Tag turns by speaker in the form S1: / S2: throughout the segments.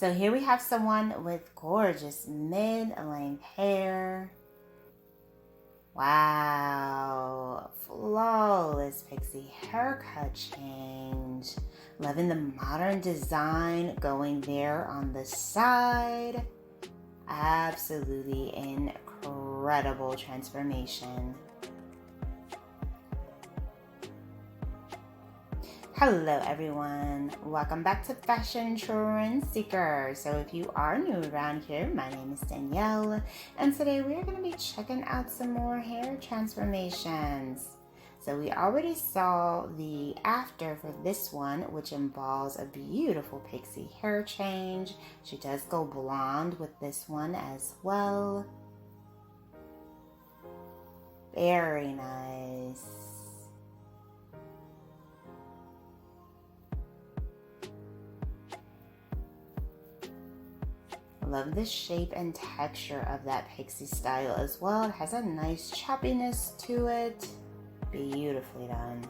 S1: So here we have someone with gorgeous mid-length hair. Wow, flawless pixie haircut change. Loving the modern design going there on the side. Absolutely incredible transformation. Hello everyone, welcome back to Fashion Trend Seeker. So if you are new around here, my name is Danielle, and today we're going to be checking out some more hair transformations. So we already saw the after for this one, which involves a beautiful pixie hair change. She does go blonde with this one as well. Very nice. Love the shape and texture of that pixie style as well. It has a nice choppiness to it. Beautifully done.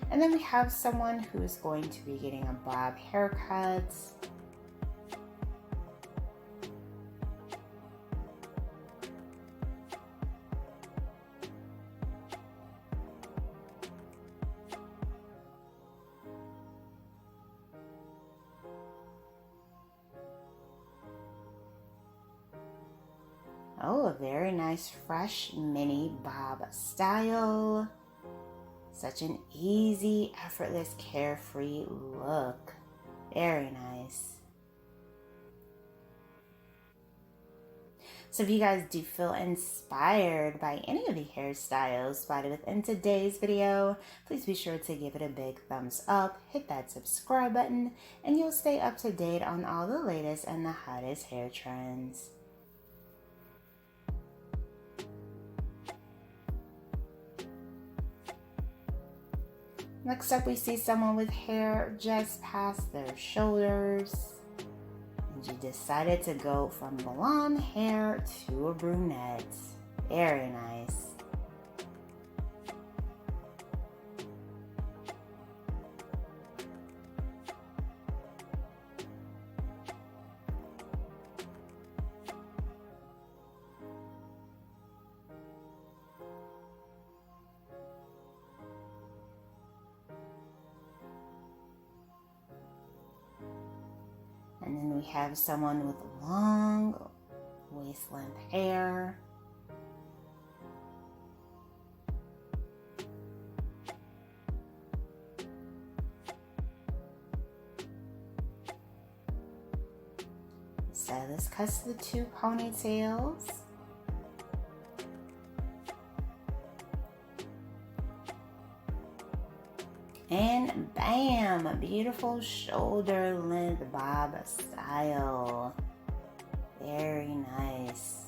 S1: And then we have someone who's going to be getting a bob haircut. Oh, a very nice fresh mini bob style. Such an easy, effortless, carefree look. Very nice. So if you guys do feel inspired by any of the hairstyles spotted within today's video, please be sure to give it a big thumbs up, hit that subscribe button, and you'll stay up to date on all the latest and the hottest hair trends. Next up, we see someone with hair just past their shoulders. And she decided to go from blonde hair to a brunette. Very nice. And then we have someone with long waist-length hair. So let's cut the two ponytails. And bam, beautiful shoulder length bob style. Very nice.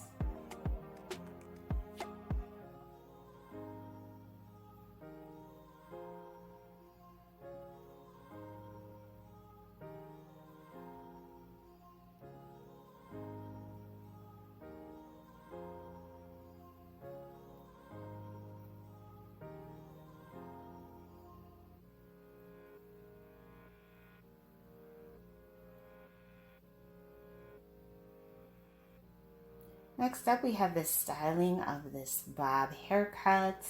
S1: Next up, we have the styling of this bob haircut.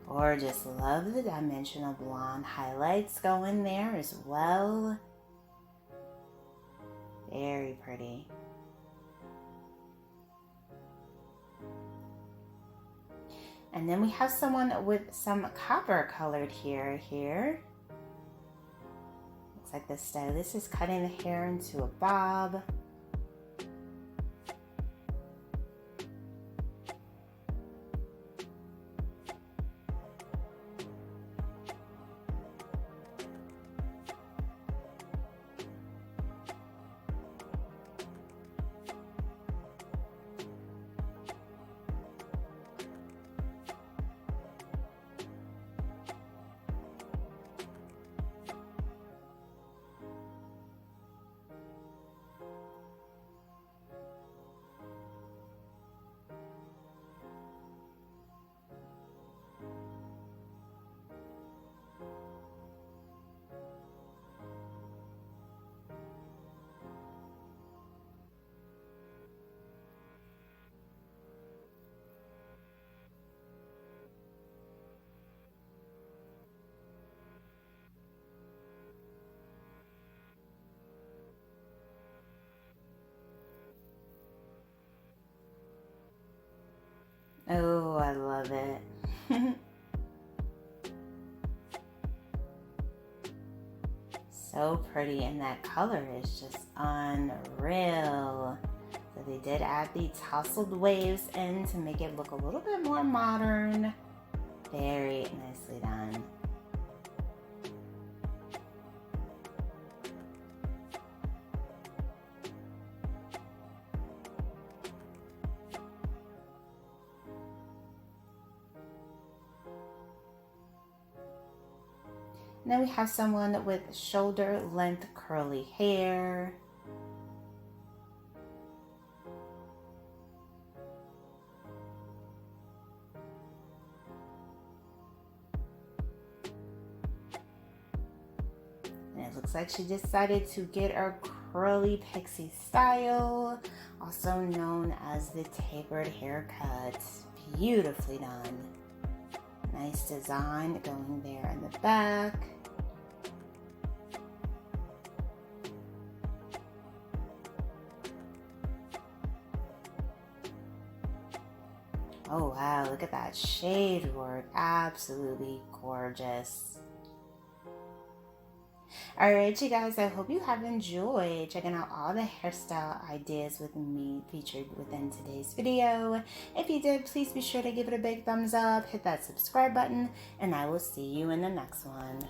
S1: Gorgeous. Love the dimensional blonde highlights going there as well. Very pretty. And then we have someone with some copper colored hair here. Looks like the stylist is cutting the hair into a bob. So pretty, and that color is just unreal. So they did add the tousled waves in to make it look a little bit more modern. Very nicely done. Then we have someone with shoulder length curly hair. And it looks like she decided to get a curly pixie style, also known as the tapered haircut. Beautifully done. Nice design going there in the back. Oh wow, look at that shade work. Absolutely gorgeous. Alright you guys, I hope you have enjoyed checking out all the hairstyle ideas with me featured within today's video. If you did, please be sure to give it a big thumbs up, hit that subscribe button, and I will see you in the next one.